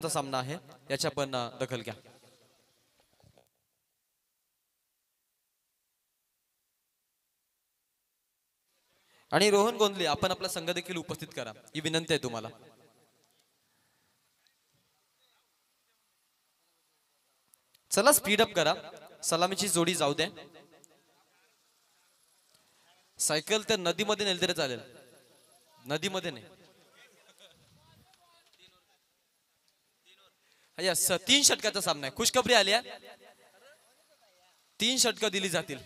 सामना आहे, याची आपण दखल घ्या. आणि रोहन गोंधले आपण आपला संघ देखील उपस्थित करा, ही विनंती आहे तुम्हाला. चला स्पीड अप करा, सलामीची जोडी जाऊ द्या. सायकल त्या नदीमध्ये नेल तरी चालेल, नदीमध्ये नाही. यस, 3 षटकाचा सामना आहे. खुशखबरी आली आहे, 3 षटकं दिली जातील.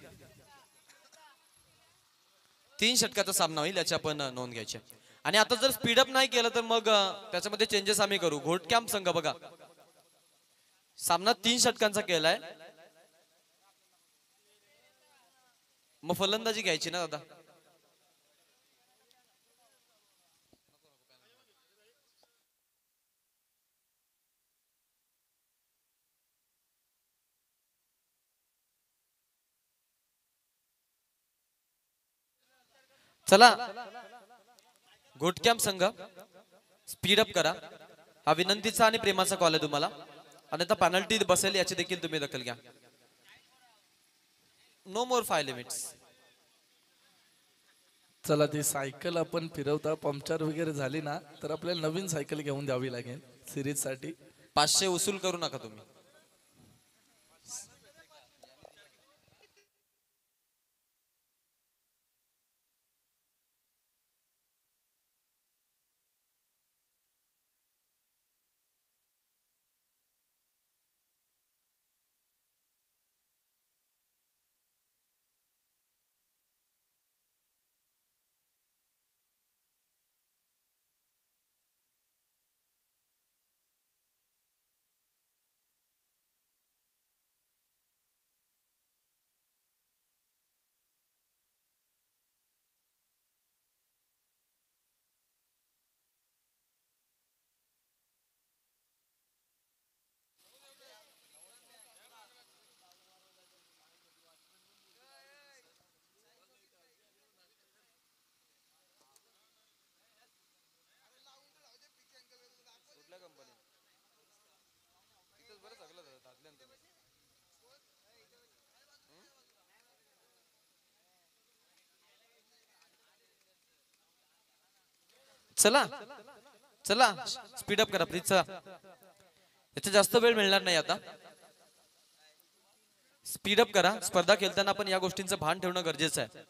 3 षटकाचा सामना होईल, याची आपण नोंद घ्यायची. आणि आता जर स्पीडअप नाही केलं तर मग त्याच्यामध्ये चेंजेस आम्ही करू. घोटकॅम्प संघ बघा, सामना 3 षटकांचा केलाय, मग फलंदाजी घ्यायची ना दादा. चला घोटकॅम्प संघ स्पीडअप करा, हा विनंतीचा आणि प्रेमाचा कॉल आहे तुम्हाला. आणि आता पेनल्टी बसेल, याची देखील तुम्ही दखल घ्या. नो मोर 5 लिमिट्स. चला, ती सायकल आपण फिरवता पंक्चर वगैरे झाली ना तर आपल्याला नवीन सायकल घेऊन द्यावी लागेल सिरीज साठी. 500 वसूल करू नका तुम्ही. चला चला स्पीडअप करा प्लीज. चला, याचा जास्त वेळ मिळणार नाही आता. स्पीडअप करा. स्पर्धा खेळताना आपण या गोष्टींचं भान ठेवणं गरजेचं आहे.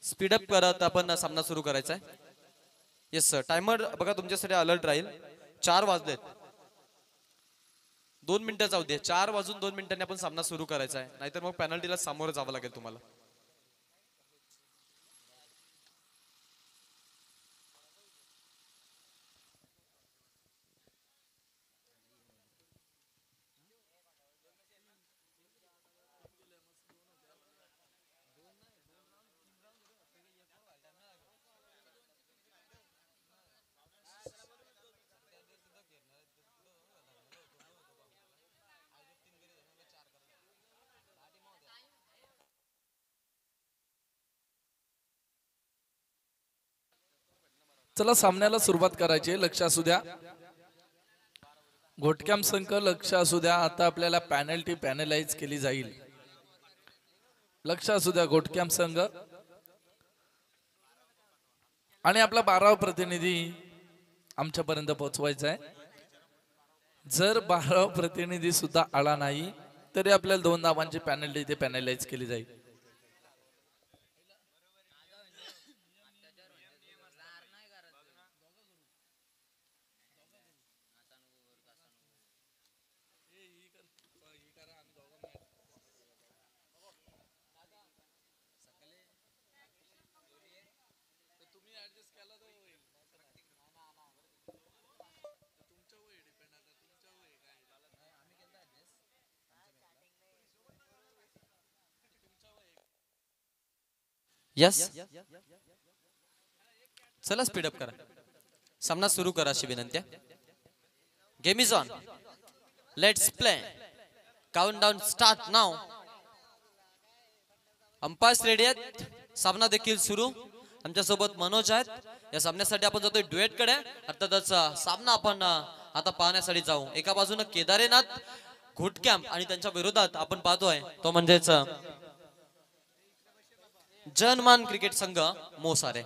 स्पीडअप करत आपण सामना सुरू करायचा आहे. येस सर, टायमर बघा तुमच्यासाठी अलर्ट राहील. 4 वाजलेत, 2 मिनिटं जाऊ दे. 4 वाजून 2 मिनिटांनी आपण सामना सुरू करायचा आहे, नाहीतर मग पेनल्टीला सामोरं जावं लागेल तुम्हाला. चला, सामन्याला सुरुवात करायची आहे. लक्ष असू द्या, घोटकॅम्प संघ लक्ष असू द्या. आता आपल्याला पॅनल्टी पॅनलाइज केली जाईल. लक्ष असू द्या घोटकॅम्प संघ. आणि आपला 12वा प्रतिनिधी आमच्यापर्यंत पोहोचवायचा आहे. जर 12वा प्रतिनिधी सुद्धा आला नाही तरी आपल्याला 2 धावांची पॅनल्टी ते पॅनलाइज केली जाईल. यस, चला स्पीडअप करा, सामना सुरू करा अशी विनंती. Game is on, let's play. Countdown start now. Umpires ready आहेत, सामना देखील सुरू. आमच्यासोबत मनोज आहेत। या सामन्यासाठी आपण जातोय ड्युएट कडे। अर्थातच सामना आपण आता पाहण्यासाठी जाऊ। एका बाजूने केदारनाथ घोट कॅम्प आणि त्यांच्या विरोधात आपण पाहतोय तो म्हणजेच जनमान क्रिकेट संघ मोसारे।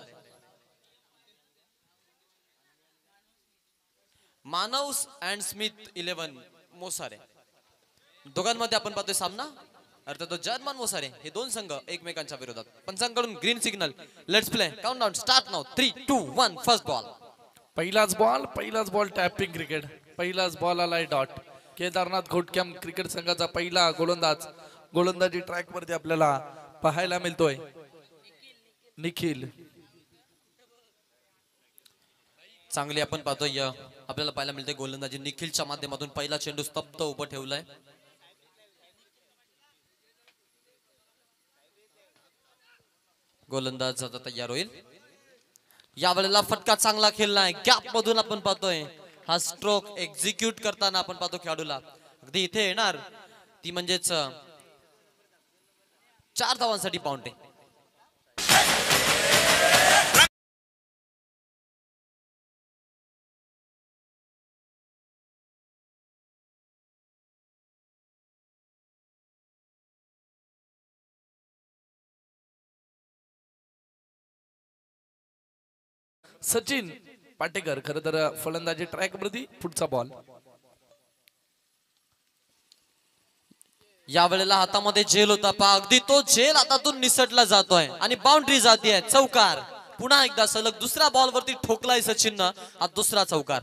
मानवस अँड स्मिथ 11 मोसारे दोघांमध्ये आपण पाहतोय सामना। अर्थात जर्मन मोसारे हे दोन संघ एकमेकांच्या विरोधात। पंचांकडून green signal. Let's play countdown start now 3 2 1 first ball. पहिलाच बॉल टॅपिंग क्रिकेट। पहिलाच बॉल आलाय डॉट। केदारनाथ घोटकॅम्प क्रिकेट संघाचा पहिला गोलंदाज। गोलंदाजी ट्रॅक वरती आपल्याला पाहायला मिळतोय निखिल। चांगली आपण पाहतोय आपल्याला पाहायला मिळते गोलंदाजी निखिलच्या माध्यमातून पहिला चेंडू स्तब्ध उभं ठेवलाय। गोलंदाज आता तयार होईल। या वेळेला फटका चांगला खेळलाय। गॅप मधून आपण पाहतोय हा स्ट्रोक एक्झिक्यूट करताना आपण पाहतो खेळाडूला अगदी इथे येणार ती म्हणजेच 4 धावांसाठी बाउंड्री। सचिन पाटेकर खर तर फलंदाजी ट्रॅक वरती पुढचा बॉल। या वेळेला हातामध्ये झेल होता पा अगदी तो झेल हातातून निसटला जातोय आणि बाउंड्री जाते चौकार। पुन्हा एकदा सलग दुसऱ्या बॉल वरती ठोकलाय सचिननं हा दुसरा चौकार।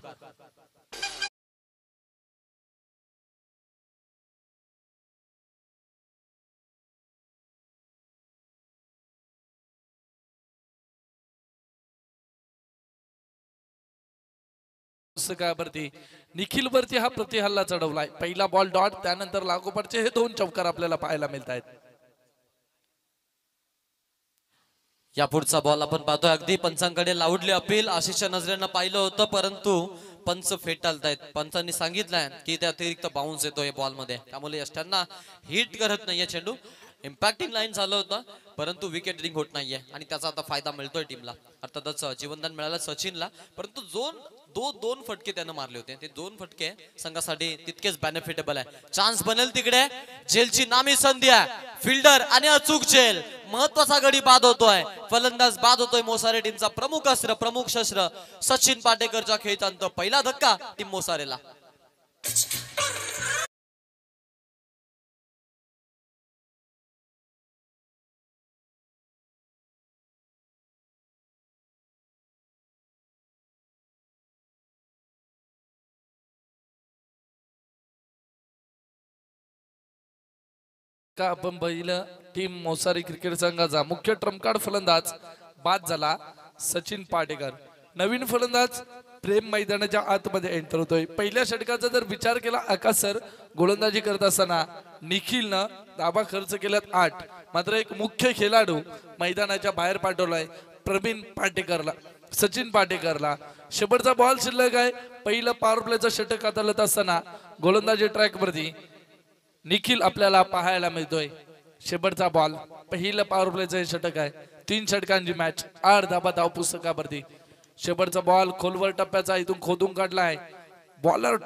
निखिल वरती हा प्रतिहल्ला चढवलाय। पहिला बॉल डॉट त्यानंतर लागोपाठचे हे दोन चौकार आपल्याला पाहायला मिळत आहेत। या पुढचा बॉल आपण पाहतोय अगदी पंचांकडे लाऊडली अपील आशिषच्या नजरेनं पाहिलं होतं परंतु पंच फेटाळतायत। पंचांनी सांगितलंय की ते अतिरिक्त बाउन्स येतोय बॉल मध्ये त्यामुळे यष्ट्यांना हिट करत नाहीये चेंडू। इम्पॅक्टिंग लाईन झालं होतं परंतु विकेट रिंग होत नाहीये आणि त्याचा आता फायदा मिळतोय टीमला। अर्थातच जीवनदान मिळालं सचिनला परंतु दोन फटके त्यानं मारले होते ते दोन फटके संघासाठी तितकेच बेनिफिटेबल आहे। चान्स बनेल तिकडे झेलची नामी संधी आहे। फिल्डर आणि अचूक झेल महत्वाचा गडी बाद होतोय। फलंदाज बाद होतोय। मोसारे टीमचा प्रमुख अस्त्र प्रमुख शस्त्र सचिन पाटेकरच्या खेळांत पहिला धक्का टीम मोसारेला। का आपण पहिलं टीम मोसारी क्रिकेट संघाचा मुख्य ट्रम्प कार्ड फलंदाज बाद झाला सचिन पाटेकर। नवीन फलंदाज प्रेम मैदानाच्या आतमध्ये एंटर होतोय। पहिल्या षटकाचा जर विचार केला आकाश सर गोलंदाजी करत असताना निखिलनं धाबा खर्च केल्यात 8 मात्र एक मुख्य खेळाडू मैदानाच्या बाहेर पाठवलाय प्रवीण पाटेकरला सचिन पाटेकरला। शेवटचा बॉल शिल्लक आहे। पहिलं पॉवर प्लेचं षटक हाताळत असताना गोलंदाजी ट्रॅक वरती निखिल आपल्याला पाहायला मिळतोय। शेवटचा बॉल पहिलं पॉवर प्लेचं षटक आहे। 3 षटकांची मॅच 8 धाबा धाव पुस्तकावरती। शेवटचा बॉल खोलवर टप्प्याचा इथून खोदून काढलाय bowler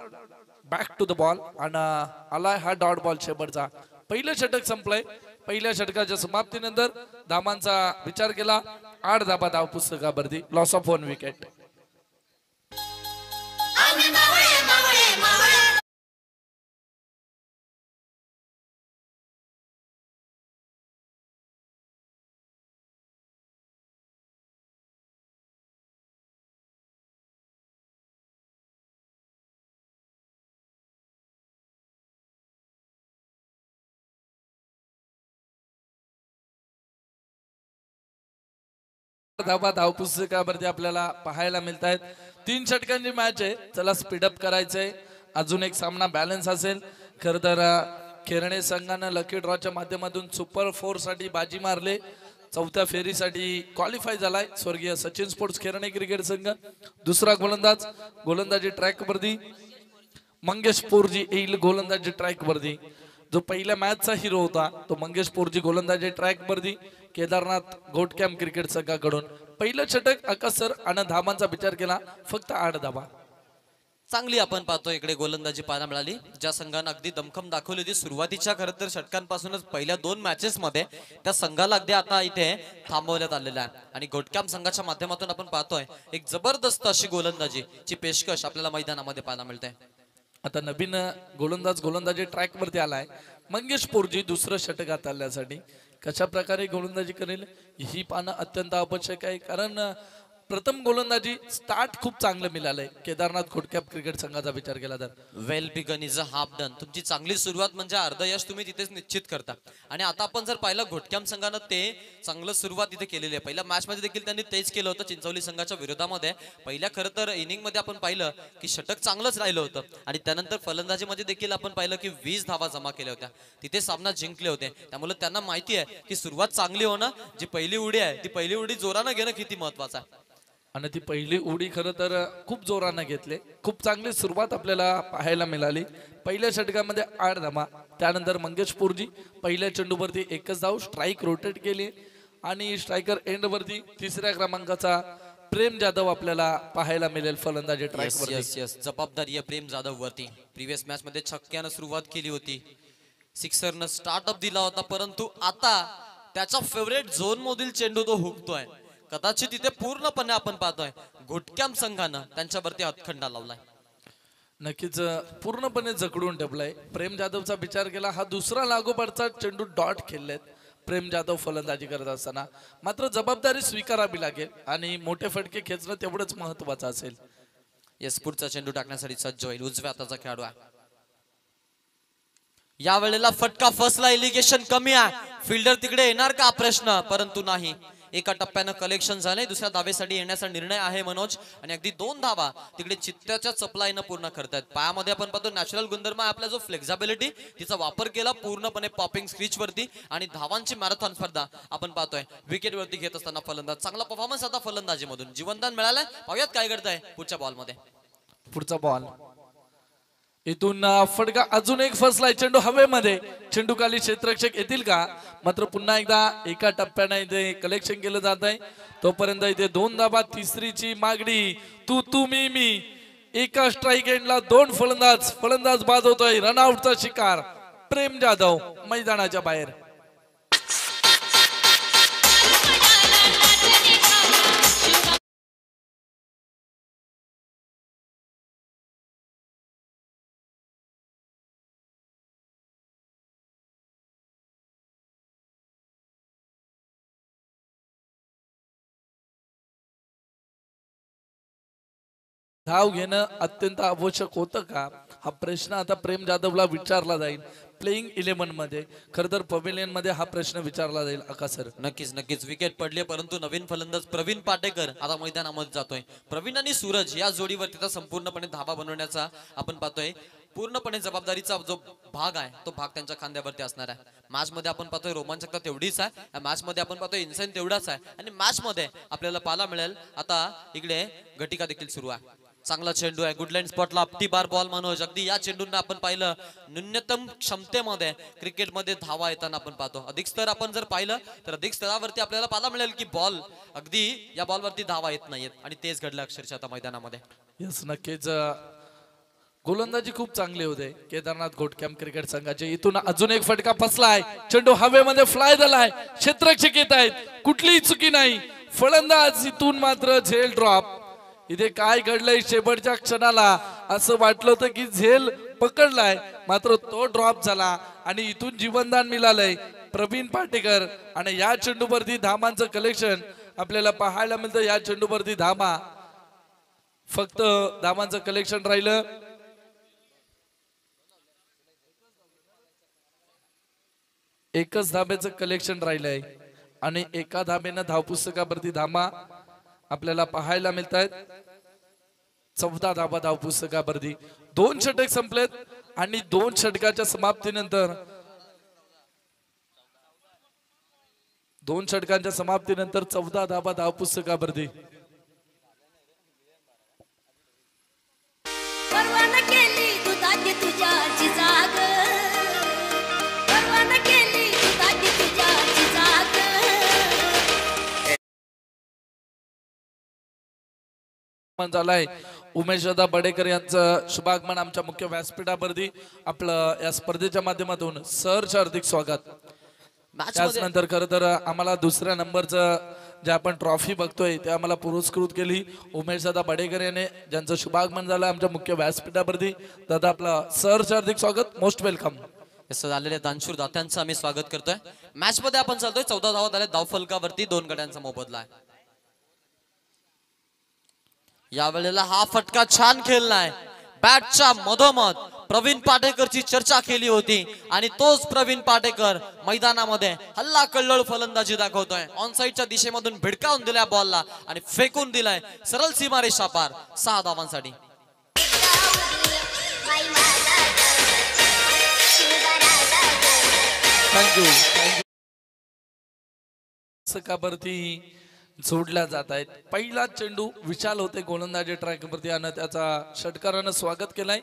back to the ball आणि आलाय हा डॉट बॉल शेवटचा। पहिलं षटक संपलंय। पहिल्या षटकाच्या समाप्तीनंतर धावांचा विचार केला 8 धाबा धाव पुस्तकावरती लॉस ऑफ 1 विकेट। धाबा धाव पुस्तकावरती आपल्याला पाहायला मिळत आहेत। 3 षटकांची मॅच आहे। चला स्पीडअप करायचंय। अजून एक सामना बॅलन्स असेल। खर तर खेरणे संघानं लकी ड्रॉच्या माध्यमातून सुपर 4 साठी बाजी मारले। चौथ्या फेरीसाठी क्वालिफाय झालाय स्वर्गीय सचिन स्पोर्ट्स खेरणे क्रिकेट संघ। दुसरा गोलंदाज गोलंदाजी ट्रॅक वरती मंगेश पोरजी येईल गोलंदाजी ट्रॅक वरती। जो पहिल्या मॅचचा हिरो होता तो मंगेश पोरजी गोलंदाजी ट्रॅक वरती केदारनाथ घोट कॅम्प क्रिकेट संघाकडून। पहिलं षटक आकाश सर आणि धाबांचा विचार केला फक्त 8 धाबा. चांगली आपण पाहतो इकडे गोलंदाजी पाहायला मिळाली. ज्या संघानं अगदी दमखम दाखवली होती सुरुवातीच्या खरं तर षटकांपासूनच पहिल्या 2 मॅचेस मध्ये त्या संघाला अगदी आता इथे थांबवण्यात आलेला आहे. आणि घोटकॅम्प संघाच्या माध्यमातून आपण पाहतोय एक जबरदस्त अशी गोलंदाजीची पेशकश आपल्याला मैदानामध्ये पाहायला मिळते. आता नवीन गोलंदाजी ट्रॅक वरती आलाय मंगेश पोरजी दुसरं षटक हाताळण्यासाठी. कशा प्रकारे गोलंदाजी करेल ही पाहणं अत्यंत आवश्यक आहे, कारण प्रथम गोलंदाजी स्टार्ट खूप चांगलं मिळालंय केदारनाथ घोटकॅम्प क्रिकेट संघाचा विचार केला तर. Well begun is a half done. तुमची चांगली सुरुवात म्हणजे अर्ध यश तुम्ही तिथेच निश्चित करता. आणि आता आपण जर पाहिलं घोटकॅम्प संघानं ते चांगलं सुरुवात इथे केलेली आहे. पहिल्या मॅच मध्ये देखील त्यांनी तेच केलं होतं चिंचवली संघाच्या विरोधामध्ये. पहिल्या खरं तर इनिंग मध्ये आपण पाहिलं की षटक चांगलंच राहिलं होतं आणि त्यानंतर फलंदाजीमध्ये देखील आपण पाहिलं की 20 धावा जमा केल्या होत्या. तिथे सामना जिंकले होते. त्यामुळे त्यांना माहिती आहे की सुरुवात चांगली होणं, जी पहिली उडी आहे ती पहिली उडी जोरानं घेणं किती महत्वाचं आहे. आणि ती पहिली उडी खरं तर खूप जोरानं घेतले. खूप चांगली सुरुवात आपल्याला पाहायला मिळाली. पहिल्या षटकामध्ये 8 धावा. त्यानंतर मंगेश पोरजी पहिल्या चेंडूवरती एकच धाव स्ट्राईक रोटेट केली आणि स्ट्रायकर एंड वरती 3ऱ्या क्रमांकाचा प्रेम जाधव आपल्याला पाहायला मिळेल फलंदाजी ट्रॅक वरती. जबाबदारी आहे प्रेम जाधव वरती. प्रिव्हियस मॅच मध्ये छक्क्यानं सुरुवात केली होती, सिक्सरनं स्टार्टअप दिला होता, परंतु आता त्याचा फेवरेट झोन मधील चेंडू तो हुकतोय. कदाचित तिथे पूर्णपणे आपण पाहतोय घोटकॅम्प संघानं त्यांच्यावरती हातखंडा लावलाय. नक्कीच पूर्णपणे जकडून ठेवलाय. प्रेम जाधवचा विचार केला हा दुसरा लागोपाठचा चेंडू डॉट खेळलेत प्रेम जाधव फलंदाजी करत असताना. मात्र जबाबदारी स्वीकारावी लागेल आणि मोठे फटके खेचणं तेवढंच महत्वाचं असेल. येस, पुढचा चेंडू टाकण्यासाठी सज्ज होईल उजव्या हाताचा खेळाडू आहे. या वेळेला फटका फसला, एलिगेशन कमी आहे. फिल्डर तिकडे येणार का प्रश्न, परंतु नाही. एका टप्प्यानं कलेक्शन झाले. दुसऱ्या धावेसाठी येण्याचा निर्णय आहे मनोज. आणि अगदी 2 धावा तिकडे चित्त्याच्या चपलाईनं पूर्ण करतायत. पायामध्ये आपण पाहतो नॅचरल गुणधर्म आहे आपला जो फ्लेक्झिबिलिटी, तिचा वापर केला पूर्णपणे पॉपिंग स्क्रीच वरती. आणि धावांची मॅरेथॉन स्पर्धा आपण पाहतोय विकेट वरती घेत असताना फलंदाज. चांगला परफॉर्मन्स आता फलंदाजीमधून. जीवनदान मिळालंय. पाहूयात काय करताय पुढच्या बॉल मध्ये. पुढचा बॉल इथून फटका अजून एक फसलाय. चेंडू हवेमध्ये, चेंडू खाली क्षेत्ररक्षक येतील का. मात्र पुन्हा एकदा एका टप्प्याने इथे कलेक्शन केलं जात आहे. तोपर्यंत इथे 2 धाबा. तिसरीची मागणी तू मी. एका स्ट्राईक एंडला 2 फलंदाज बाद होतोय. रनआउटचा शिकार प्रेम जाधव मैदानाच्या बाहेर. धाव घेणं अत्यंत आवश्यक होतं का, हा प्रश्न आता प्रेम जाधवला विचारला जाईल प्लेइंग 11 मध्ये. खर तर पवेलियन मध्ये हा प्रश्न विचारला जाईल. आकाश सर नक्कीच विकेट पडले, परंतु नवीन फलंदाज प्रवीण पाटेकर आता मैदानामध्ये जातोय. प्रवीण आणि सूरज या जोडीवरती संपूर्णपणे धाबा बनवण्याचा आपण पाहतोय पूर्णपणे जबाबदारीचा जो भाग आहे तो भाग त्यांच्या खांद्यावरती असणार आहे. मॅच मध्ये आपण पाहतोय रोमांचकता तेवढीच आहे. मॅच मध्ये आपण पाहतोय इन्साइन तेवढाच आहे. आणि मॅच मध्ये आपल्याला पाहायला मिळेल आता इकडे घटिका देखील सुरू आहे. चांगला चेंडू आहे, गुडलाईन स्पॉटला अप्टी बार बॉल मनोज. अगदी या चेंडूंना आपण पाहिलं न्यूनतम क्षमतेमध्ये क्रिकेटमध्ये धावा येताना आपण पाहतो. अधिक स्तर आपण जर पाहिलं तर अधिक स्तरावरती आपल्याला पाहायला मिळेल की बॉल अगदी या बॉलवरती धावा येत नाहीयेत. आणि तेच घडलं अक्षरशः आता मैदानामध्ये. यस, नक्कीच गोलंदाजी खूप चांगली होते केदारनाथ घोटकॅम्प क्रिकेट संघाचे. इथून अजून एक फटका फसलाय. चेंडू हवेमध्ये फ्लाय झालाय. क्षेत्ररक्षक येत आहेत, कुठलीही चुकी नाही. फलंदाज इथून मात्र झेल ड्रॉप. इथे काय घडलंय शेवटच्या क्षणाला असं वाटलं होतं की झेल पकडलाय, मात्र तो ड्रॉप झाला आणि इथून जीवनदान मिळालंय प्रवीण पाटेकर. आणि या चेंडूवरती धामांचं कलेक्शन आपल्याला पाहायला मिळतं. या चेंडूवरती धामा, फक्त धामांचं कलेक्शन राहिलं. एकच धाब्याचं कलेक्शन राहिलंय आणि एका धाब्यानं धावपुस्तकावरती धामा आपल्याला पाहायला मिळत आहेत. 14 धाबा धावपुस्तकावरती. 2 षटक संपलेत आणि 2 षटकाच्या समाप्तीनंतर 2 षटकांच्या समाप्तीनंतर 14 धाबा धावपुस्तकावरती. मन झालाय उमेशदा बडेकर यांचं शुभागमन आमच्या मुख्य व्यासपीठावरती आपलं या स्पर्धेच्या माध्यमातून सहर्ष हार्दिक स्वागत. मॅच त्याचनंतर खरं तर आम्हाला दुसऱ्या नंबरचं जे आपण ट्रॉफी बघतोय ते आम्हाला पुरस्कृत केली उमेशदा बडेकर याने, ज्यांचं शुभागमन झालं आमच्या मुख्य व्यासपीठावरती. दादा आपलं सहर्ष हार्दिक स्वागत, मोस्ट वेलकम. झालेल्या दानशूर दात्यांचं आम्ही स्वागत करतोय. मॅच मध्ये आपण चालतोय 14 धावा झाले धाव फलकावरती 2 गड्यांचा मोबदला आहे. या वेळेला हा फटका छान खेळलाय बॅटच्या मधोमध. प्रवीण पाटेकरची चर्चा केली होती आणि तोच प्रवीण पाटेकर मैदानामध्ये हल्ला कल्लोळ फलंदाजी दाखवतोय. ऑन साइडच्या दिशेमधून भिडकावून दिल्या बॉलला आणि फेकून दिलाय सरळ सीमारेषा पार 6 धावांसाठी. थँक्यू. सकावरती जोडल्या जात आहेत. पहिला चेंडू विशाल होते गोलंदाजी ट्रॅकवरती आणि त्याचा षटकारानं स्वागत केलाय.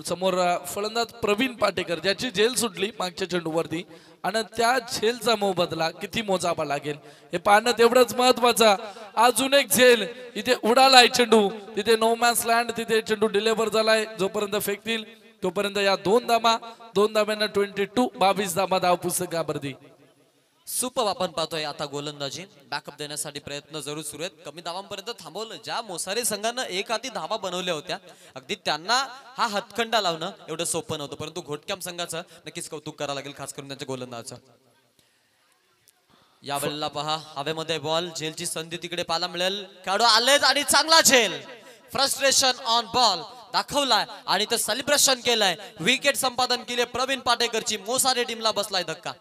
समोर फलंदाज प्रवीण पाटेकर ज्याची झेल सुटली मागच्या चेंडूवरती आणि त्या झेलचा मोबदला किती मोजावा लागेल हे पाहणं तेवढंच महत्वाचं. अजून एक झेल इथे उडालाय चेंडू, तिथे नो मॅन्स लँड, तिथे चेंडू डिलिव्हर झालाय. जोपर्यंत फेकतील तोपर्यंत या 2 धाब्यांना 22 धाबा धाव पुस्तकावरती. सुपर आपण पाहतोय आता गोलंदाजी बॅकअप देण्यासाठी प्रयत्न जरूर सुरू आहेत. कमी धावांपर्यंत थांबवलं. ज्या मोसारी संघानं एक हाती धावा बनवल्या होत्या अगदी त्यांना हा हातखंडा लावणं एवढं सोपं नव्हतं, परंतु घोटकॅम्प संघाचं नक्कीच कौतुक करावं लागेल, खास करून त्यांच्या गोलंदाजाचं. या वेळेला पहा हवेमध्ये बॉल, झेलची संधी तिकडे पाहायला मिळेल. खेळाडू आलेच आणि चांगला झेल, फ्रस्ट्रेशन ऑन बॉल दाखवलाय आणि ते सेलिब्रेशन केलंय. विकेट संपादन केले प्रवीण पाटेकरची. मोसारी टीमला बसलाय धक्का.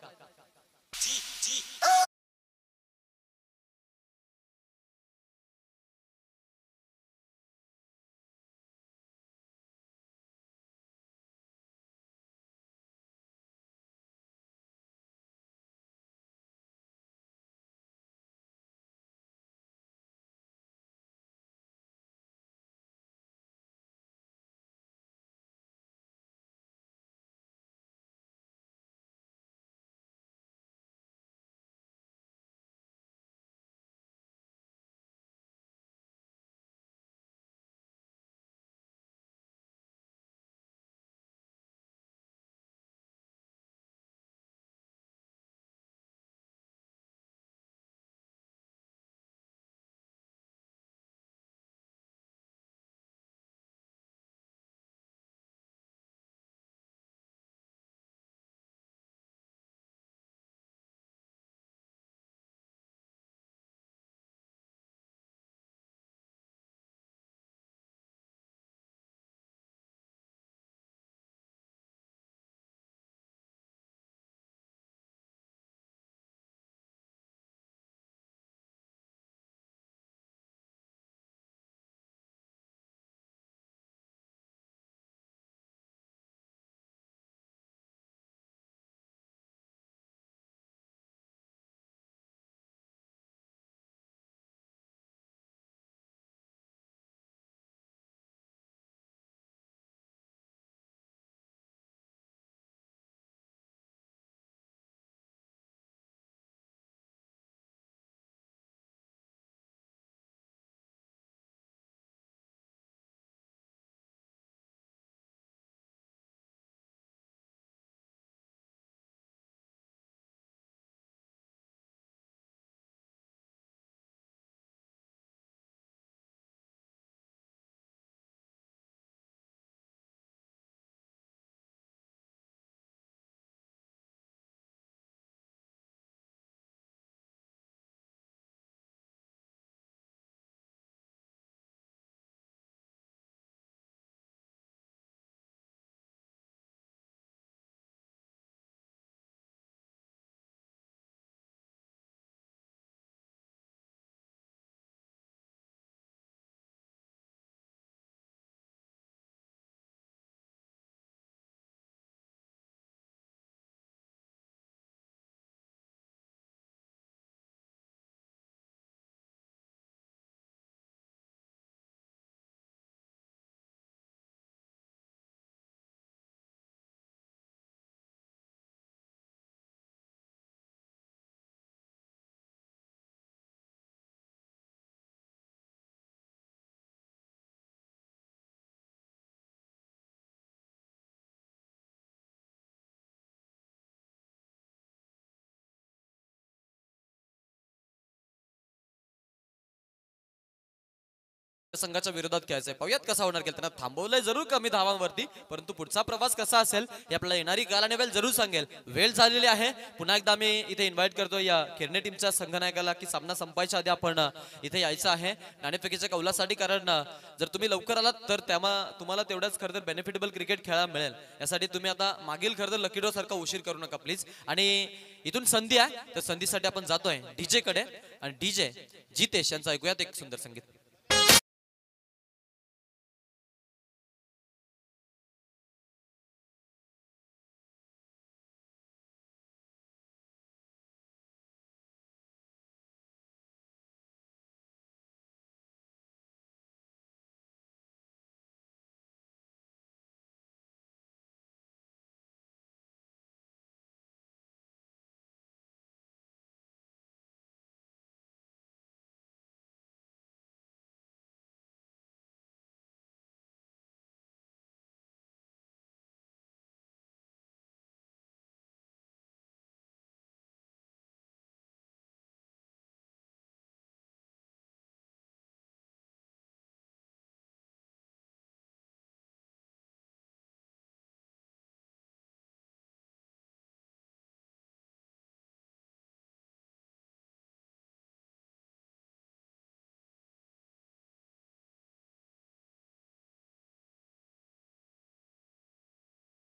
संघाच्या विरोधात खेळायचंय. पाहूयात कसा होणार खेळ. त्यांना थांबवलंय जरूर कमी धावांवरती, परंतु पुढचा प्रवास कसा असेल हे आपल्याला येणारी काल आणि वेळ जरूर सांगेल. वेळ झालेली आहे. पुन्हा एकदा मी इथे इन्व्हाइट करतो या खेळणे टीमच्या संघनायकाला की सामना संपायच्या आधी आपण इथे यायचं आहे नाणेफेकीच्या कौलासाठी. कारण जर तुम्ही लवकर आलात तर तुम्हाला तेवढंच खरं तर बेनिफिटेबल क्रिकेट खेळायला मिळेल. यासाठी तुम्ही आता मागील खरं तर लकी ड्रॉ सारखा उशीर करू नका प्लीज. आणि इथून संधी आहे तर संधीसाठी आपण जातोय डीजे कडे आणि डीजे जितेश यांचं ऐकूयात एक सुंदर संगीत.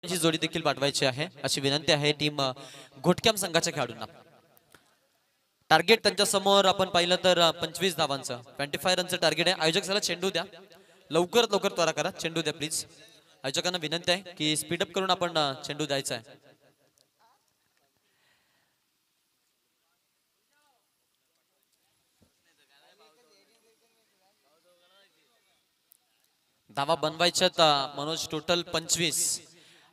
जोडी देखील पाठवायची आहे अशी विनंती आहे टीम घोटक्याम संघाच्या खेळाडूंना. टार्गेट त्यांच्या समोर आपण पाहिलं तर 25 धावांचं 25 रनचं टार्गेट आहे. आयोजक झाला चेंडू द्या, लवकरात लवकर त्वरा करा, चेंडू द्या प्लीज. आयोजकांना विनंती आहे की स्पीडअप करून आपण चेंडू द्यायचा आहे. धावा बनवायच्यात मनोज, टोटल 25.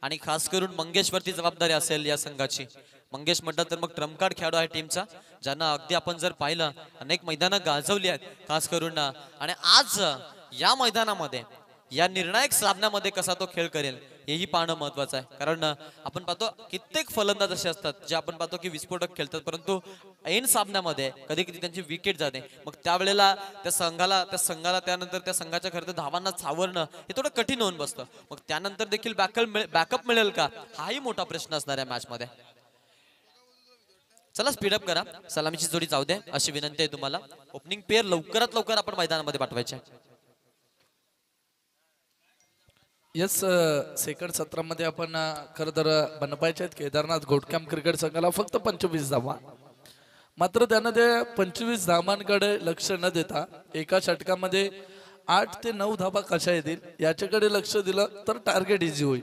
आणि खास करून मंगेश वरती जबाबदारी असेल या संघाची. मंगेश म्हटलं तर मग ट्रम्प कार्ड खेळाडू आहे टीमचा, ज्यांना अगदी आपण जर पाहिलं अनेक मैदानं गाजवली आहेत खास करून. आणि आज या मैदानामध्ये या निर्णायक सामन्यामध्ये कसा तो खेळ करेल हेही पाहणं महत्वाचं आहे. कारण आपण पाहतो कित्येक फलंदाज असे असतात जे आपण पाहतो की विस्फोटक खेळतात, परंतु ऐन सामन्यामध्ये कधी कधी त्यांची विकेट जाते. मग त्यावेळेला त्या संघाला त्यानंतर त्या संघाच्या खरं तर धावांना सावरणं हे थोडं कठीण होऊन बसतं. मग त्यानंतर देखील बॅकअप मिळेल का हाही मोठा प्रश्न असणार आहे मॅच मध्ये. चला स्पीडअप करा, सलामीची जोडी जाऊ दे अशी विनंती आहे तुम्हाला. ओपनिंग पेअर लवकरात लवकर आपण मैदानामध्ये पाठवायचे. यस, सेकंड सत्रामध्ये आपण खरं तर बनवायचे आहेत केदारनाथ घोटकॅम्प क्रिकेट संघाला फक्त 25 धावा. मात्र त्यानं ते 25 धावांकडे लक्ष न देता एका षटकामध्ये 8 ते 9 धावा कशा येतील याच्याकडे लक्ष दिलं तर टार्गेट इझी होईल.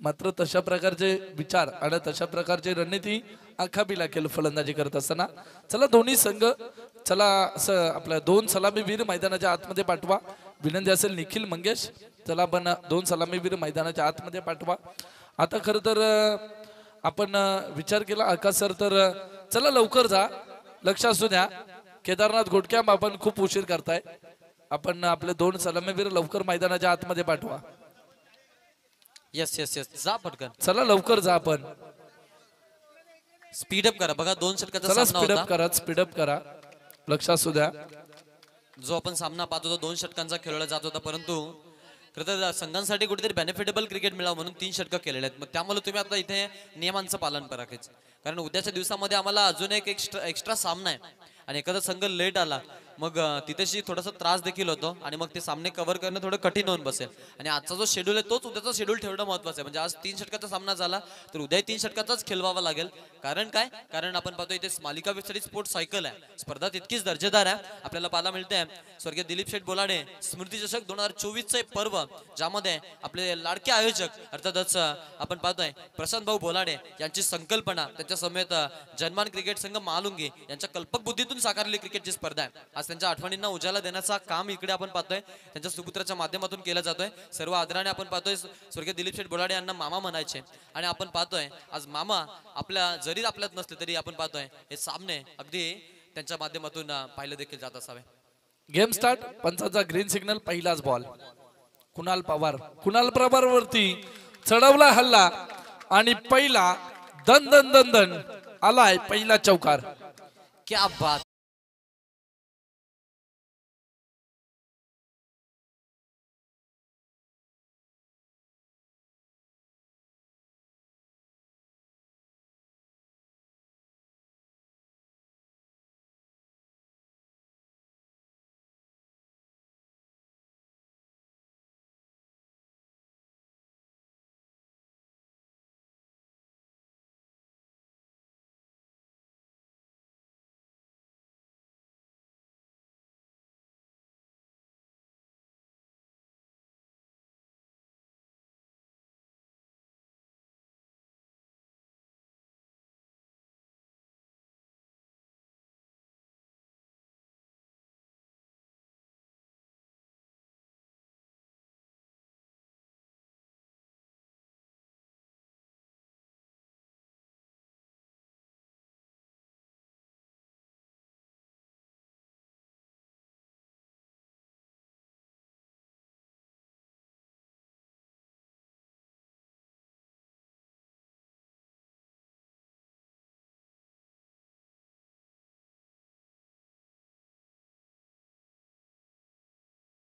मात्र तशा प्रकारचे विचार आणि तशा प्रकारची रणनीती आखाबी केलं फलंदाजी करत असताना. चला दोन्ही संघ, चला असं आपल्या 2 सलामीवीर मैदानाच्या आतमध्ये पाठवा. विनंती असेल निखिल मंगेश, चला आपण 2 सलामीवीर मैदानाच्या आतमध्ये पाठवा. आता खरं तर आपण विचार केला आकाश सर, तर चला लवकर जा, लक्ष असू द्या केदारनाथ घोटकॅम्प आपण खूप उशीर करताय. आपण आपले 2 सलामीवीर लवकर मैदानाच्या आतमध्ये पाठवा. यस यस यस, जा पटकन, चला लवकर जा, आपण स्पीडअप करा. बघा 2 षटकाचा चला सामना स्पीडअप होता. करा, स्पीडअप करा, लक्ष असू द्या. जो आपण सामना पाहत होतो 2 षटकांचा खेळला जात होता, परंतु खरं तर संघांसाठी कुठेतरी बेनिफिटेबल क्रिकेट मिळावं म्हणून 3 षटकं केलेले आहेत. मग त्यामुळे तुम्ही आता इथे नियमांचं पालन करा, कारण उद्याच्या दिवसामध्ये आम्हाला अजून एक एक्स्ट्रा सामना आहे आणि एखादा संघ लेट आला मग तिथेशी थोडासा त्रास देखील होतो आणि मग ते सामने कव्हर करणं थोडं कठीण होऊन बसेल. आणि आजचा जो शेड्यूल आहे तोच उद्याचा शेड्यूल ठेवणं महत्वाचं आहे. म्हणजे आज 3 षटकाचा सामना झाला तर उद्या 3 षटकाचाच खेळवावा लागेल. कारण काय, कारण आपण पाहतो इथे मालिका वेबसाईट स्पोर्ट्स सायकल आहे, स्पर्धा तितकीच दर्जेदार आहे. आपल्याला पाहायला मिळते स्वर्गीय दिलीप शेठ बोलाडे स्मृती चषक 2024चे पर्व, ज्यामध्ये आपले लाडके आयोजक अर्थातच आपण पाहतोय प्रशांत भाऊ बोलाडे यांची संकल्पना, त्यांच्या समेत जनमान क्रिकेट संघ महालुंगी यांच्या कल्पक बुद्धीतून साकारलेली क्रिकेटची स्पर्धा आहे. आज त्यांच्या आठवणींना उजाला देण्याचा काम इकडे आपण पाहतोय त्यांच्या सुपुत्राच्या माध्यमातून केलं जातोय. सर्व आदराने आपण पाहतोय स्वर्गीय दिलीप शेठ बोलाडे यांना मामा म्हणायचे आणि आपण पाहतोय आज मामा जरी आपल्यात नसले तरी आपण पाहतोय हे सामने अगदी त्यांच्या माध्यमातून पाहिलं देखील जात असावे. गेम स्टार्ट, पंचाचा ग्रीन सिग्नल, पहिलाच बॉल. कुणाल पवार वरती चढवला हल्ला आणि पहिला दन दन दन दन आलाय पहिला चौकार. क्या बात.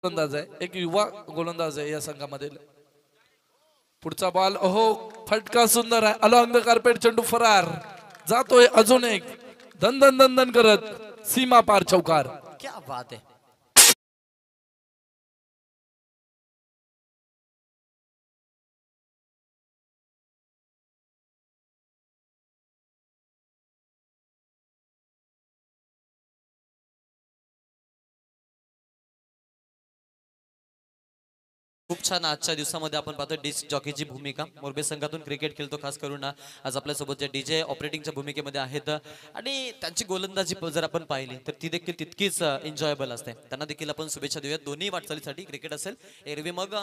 गोलंदाज आहे, एक युवा गोलंदाज आहे या संघामध्ये. पुढचा बॉल ओहो फटका सुंदर आहे, अलॉंग द कार्पेट चेंडू फरार जातोय. अजून एक धन धन धन धन करत सीमा पार चौकार. क्या बात है. खूप छान. आजच्या दिवसामध्ये आपण पाहतो डिस्क जॉकीची भूमिका. मोरबे संघातून क्रिकेट खेळतो खास करून आज आपल्यासोबत जे डीजे ऑपरेटिंगच्या भूमिकेमध्ये आहेत आणि त्यांची गोलंदाजी जर आपण पाहिली तर ती देखील तितकीच एन्जॉयबल असते. त्यांना देखील आपण शुभेच्छा देऊयात दोन्ही वाटचालीसाठी, क्रिकेट असेल एरवी मग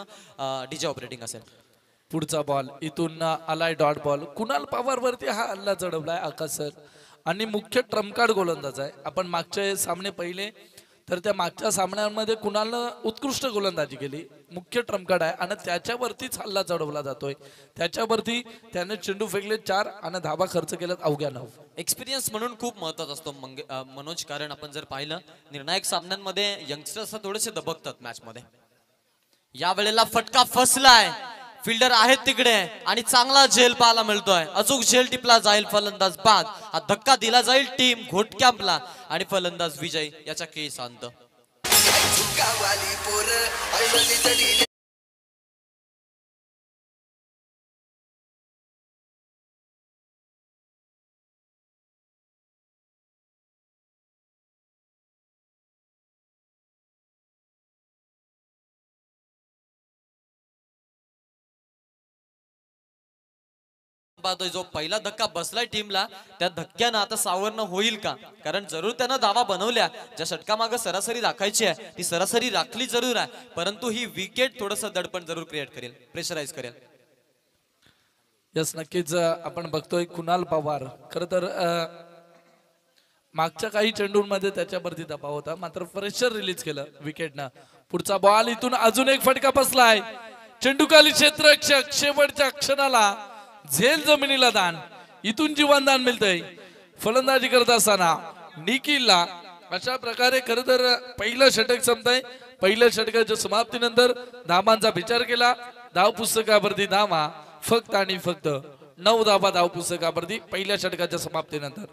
डीजे ऑपरेटिंग असेल. पुढचा बॉल इथून आलाय डॉट बॉल. कुणाल पवार वरती हा हल्ला चढवलाय आकाश सर आणि मुख्य ट्रम्प कार्ड गोलंदाज आहे. आपण मागचे सामने पहिले तर त्या मागच्या सामन्यांमध्ये कुणालनं उत्कृष्ट गोलंदाजी केली, मुख्य ट्रम्प कार्ड आहे आणि त्याच्यावरतीच हल्ला चढवला जातोय. त्याच्यावरती त्याने चेंडू फेकले 4 आणि धाबा खर्च केला अवघ्या 9. एक्सपिरियन्स म्हणून खूप महत्वाचा असतो मनोज, कारण आपण जर पाहिलं निर्णायक सामन्यांमध्ये यंगस्टर्स थोडेसे दबकतात मॅच मध्ये. या वेळेला फटका फसलाय, फिल्डर आहेत तिकडे आणि चांगला झेल पाहायला मिळतोय. अचूक झेल टिपला जाईल, फलंदाज बाद. हा धक्का दिला जाईल टीम घोटकॅम्पला आणि फलंदाज विजय याच्या केसांत. पाहतोय जो पहिला धक्का बसलाय टीमला, त्या धक्क्यानं आता सावरणं होईल का? कारण जरूर त्यानं धावा बनवल्या, ज्या षटकामागं सरासरी राखायची आहे ती सरासरी राखली जरूर आहे, परंतु ही विकेट थोडस दडपण जरूर क्रिएट करेल, प्रेशराईज करेल. यस नक्कीच. आपण बघतोय कुणाल पवार खर तर मागच्या काही चेंडूंमध्ये त्याच्यावरती दबाव होता, मात्र प्रेशर रिलीज केलं विकेटनं. पुढचा बॉल इथून अजून एक फटका बसलाय. चेंडूखाली क्षेत्ररक्षक शेवटच्या क्षणाला झेल जमिनीला दान, इथून जीवनदान मिळतंय फलंदाजी करत असताना निखिलला. अशा प्रकारे खरं तर पहिलं षटक संपतंय. पहिल्या षटकाच्या समाप्तीनंतर धावांचा विचार केला. धाव पुस्तकावरती धावा फक्त आणि फक्त 9 धावा धाव पुस्तकावरती पहिल्या षटकाच्या समाप्तीनंतर.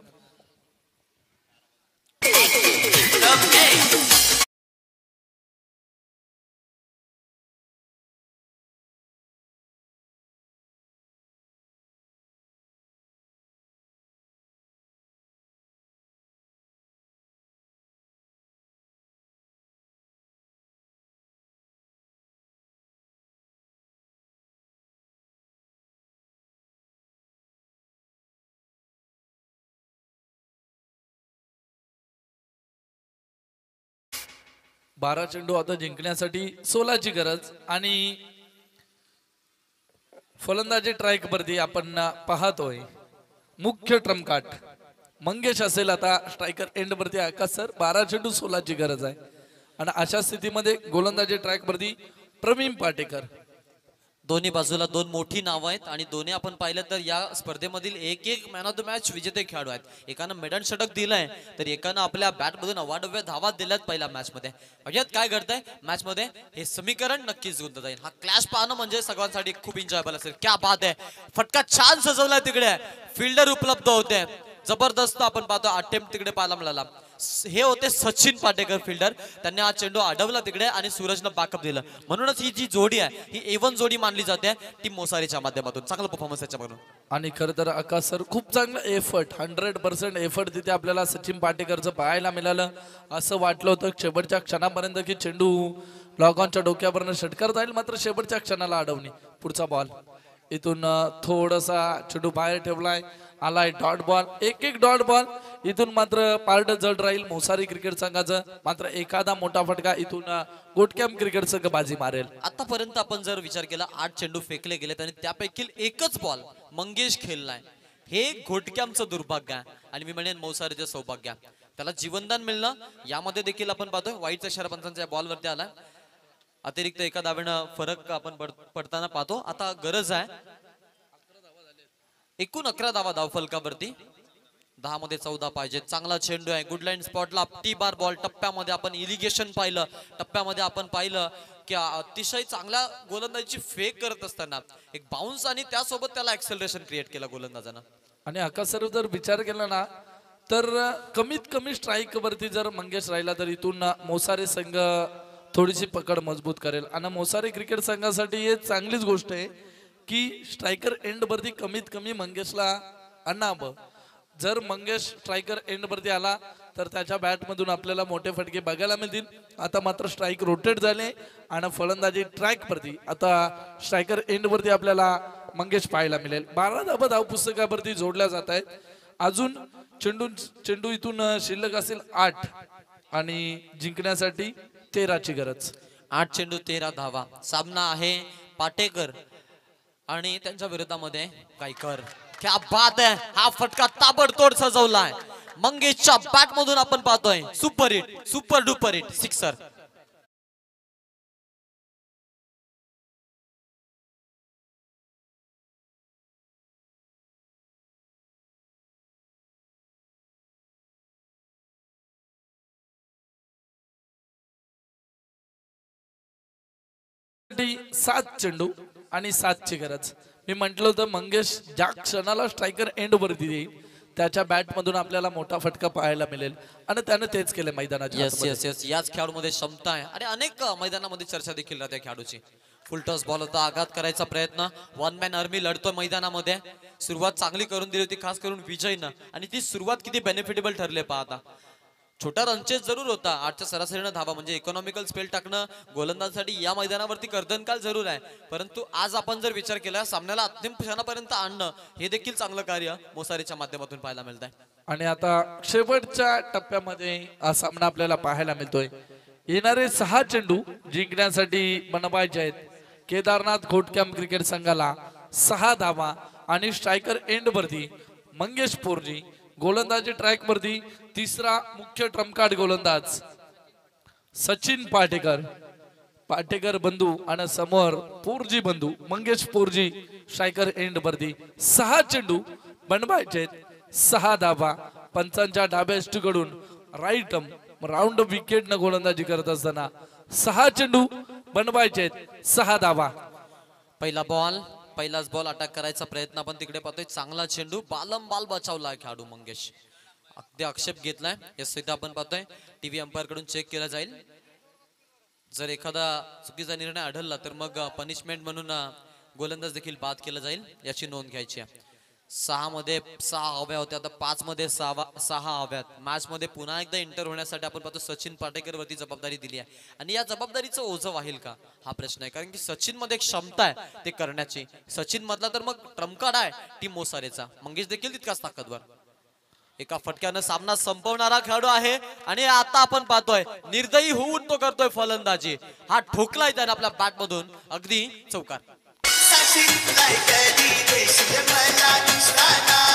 बारा चेंडू आता जिंकण्यासाठी 16ची गरज आणि फलंदाजी ट्रायक वरती आपण पाहतोय मुख्य ट्रम्प कार्ड मंगेश असेल आता स्ट्रायकर एंड वरती. आकाश सर 12 चेंडू 16ची गरज आहे आणि अशा स्थितीमध्ये गोलंदाजी ट्रॅक वरती प्रवीण पाटेकर. दोन्ही बाजूला दोन मोठी नावं आहेत आणि दोन्ही आपण पाहिलं तर या स्पर्धेमधील एक एक मॅन ऑफ द मॅच विजेते खेळाडू आहेत. एकानं मेडन षटक दिलंय तर एकानं आपल्या बॅट मधून अवाढव्य धावा दिल्यात पहिल्या मॅच मध्ये. अशात काय घडतंय मॅच मध्ये हे समीकरण नक्कीच गुंतत जाईल. हा क्लॅश पाहणं म्हणजे सगळ्यांसाठी खूप एन्जॉयबल असेल. क्या बात आहे, फटका छान सजवलाय तिकडे, फिल्डर उपलब्ध होते, जबरदस्त आपण पाहतो अटेम्प्ट तिकडे पाहायला मिळाला. हे होते सचिन पाटेकर फिल्डर, त्यांनी हा चेंडू अडवला तिकडे आणि सूरजनं बॅकअप दिलं. म्हणूनच ही जी जोडी आहे ही A1 जोडी मानली जाते टीम मोसारीच्या माध्यमातून. चांगला परफॉर्मन्स त्याच्यामधून. आणि खरं तर आकाश सर खूप चांगलं एफर्ट 100% एफर्ट तिथे आपल्याला सचिन पाटेकरचं पाहायला मिळालं. असं वाटलं होतं शेवटच्या क्षणापर्यंत की चेंडू लॉगॉनच्या डोक्यावरनं षटकार जाईल, मात्र शेवटच्या क्षणाला अडवणी. पुढचा बॉल इथून थोडासा चेंडू बाहेर ठेवलाय, आलाय डॉट बॉल. एक एक डॉट बॉल इथून मात्र पार्ट जड राहील मोसारी क्रिकेट संघाचं. मात्र एखादा मोठा फटका इथून गोटकॅम्प क्रिकेट संघ बाजी मारेल. आतापर्यंत आपण जर विचार केला 8 चेंडू फेकले गेलेत आणि त्यापैकी एकच बॉल मंगेश खेळलाय. हे घोटकॅम्पचं दुर्भाग्य आहे आणि मी म्हणेन मोसारीचं सौभाग्य. त्याला जीवनदान मिळणं यामध्ये देखील आपण पाहतोय वाईटचा इशारा पंचांच्या बॉलवरती आलाय. अतिरिक्त एका धावेनं फरक आपण पडताना पाहतो. आता गरज आहे एकूण 11 धावा धाव फलकावरती. 10 मध्ये 14 पाहिजे. चांगला चेंडू आहे, गुड लाईन स्पॉटला टी बार बॉल. टप्प्यामध्ये आपण इरिगेशन पाहिलं, टप्प्यामध्ये आपण पाहिलं की अतिशय चांगल्या गोलंदाजीची फेक करत असताना एक बाउन्स आणि त्यासोबत त्याला ऍक्सेलरेशन क्रिएट केलं गोलंदाजानं. आणि आकाश सर जर विचार केला ना तर कमीत कमी स्ट्राईक वरती जर मंगेश राहिला तर इथून मोसारे संघ थोडीशी पकड मजबूत करेल. आणि मोसारे क्रिकेट संघासाठी हे चांगलीच गोष्ट आहे की स्ट्रायकर एंड वरती कमीत कमी मंगेशला आणावं. जर मंगेश स्ट्रायकर एंड वरती आला तर त्याच्या बॅट मधून आपल्याला मोठे फटके बघायला मिळतील. आता मात्र स्ट्राईक रोटेट झाले आणि फलंदाजी ट्रॅक वरती आता स्ट्रायकर एंड वरती आपल्याला मंगेश पाहायला मिळेल. 12 धावा धाव पुस्तकावरती जोडल्या जात आहेत. अजून चेंडू इथून शिल्लक असेल 8 आणि जिंकण्यासाठी 13ची गरज. 8 चेंडू 13 धावा. सामना आहे पाटेकर आणि त्यांच्या विरोधामध्ये गायकर. क्या बात आहे, हा फटका ताबडतोड सजवलाय मंगेशच्या बॅट मधून आपण पाहतोय. Super hit, super duper hit, sixer. साठी 7 चेंडू आणि 7ची गरज. मी म्हंटल होतं मंगेश ज्या क्षणाला स्ट्रायकर एंड वरती येईल त्याच्या बॅट मधून आपल्याला मोठा फटका पाहायला मिळेल आणि त्याने तेच केले मैदानाच्या येस येस येस. याच खेळाडूमध्ये क्षमता आहे आणि अनेक मैदानामध्ये चर्चा देखील राहते खेळाडूची. फुल टॉस बॉल होता, आघात करायचा प्रयत्न. वन मॅन आर्मी लढतोय मैदानामध्ये. सुरुवात चांगली करून दिली होती खास करून विजयनं आणि ती सुरुवात किती बेनिफिटेबल ठरले पाहता. छोटा रनचेस जरूर होता, 8च्या सरासरीनं धावा म्हणजे इकॉनॉमिकल स्पेल टाकणं गोलंदाजासाठी या मैदानावरती कर्दनकाल जरूर आहे. परंतु आज आपण जर विचार केला सामन्याला अंतिम क्षणापर्यंत आणणं हे देखील चांगलं कार्य मोसारीच्या माध्यमातून पाहायला मिळत आहे. आणि आता शेवटच्या टप्प्यामध्ये हा सामना आपल्याला पाहायला मिळतोय. येणारे 6 चेंडू जिंकण्यासाठी बनवायचे आहेत. केदारनाथ घोटकॅम्प क्रिकेट संघाला 6 धावा आणि स्ट्रायकर एंड वरती मंगेश पोरजी. गोलंदाजी ट्रॅक वरती तिसरा मुख्य ट्रम्पकार्ड गोलंदाज सचिन पाटेकर बंधू आणि समोर पोरजी बंधू मंगेश पोरजी. स्ट्रायकर एंड वरती 6 चेंडू बनवायचे, 6 धावा. पंचांच्या डाव्या एस्टूकडून राईट राऊंड विकेट न गोलंदाजी करत असताना 6 चेंडू बनवायचे, 6 धावा. पहिला बॉल, पहिलाच बॉल अटॅक करायचा प्रयत्न आपण तिकडे पाहतोय. चांगला चेंडू बाल बचावला खेळाडू मंगेश. अगदी आक्षेप घेतलाय यास सुद्धा आपण पाहतोय. टीव्ही अंपायर कडून चेक केला जाईल. जर एखादा चुकीचा निर्णय आढळला तर मग पनिशमेंट म्हणून गोलंदाज देखील बाद केला जाईल, याची नोंद घ्यायची आहे. 6 मध्ये 6 हव्या होत्या, आता 5 मध्ये 6 हव्यात. मॅच मध्ये पुन्हा एकदा एंटर होण्यासाठी आपण पाहतो सचिन पाटेकर वरती जबाबदारी दिली आहे आणि या जबाबदारीचं ओझं वाहील का हा प्रश्न आहे. कारण की सचिन मध्ये एक क्षमता आहे ते करण्याची. सचिन मधला तर मग ट्रम्पकार्ड आहे टीम मोसारेचा. मंगेश देखील तितकाच ताकदवर. एका फटक्यानं सामना संपवणारा खेळाडू आहे आणि आता आपण पाहतोय निर्दयी होऊन तो करतोय फलंदाजी. हा ठोकलाय त्याने आपल्या बॅट मधून अगदी चौकार. Like a DJ, she a man like Instagram.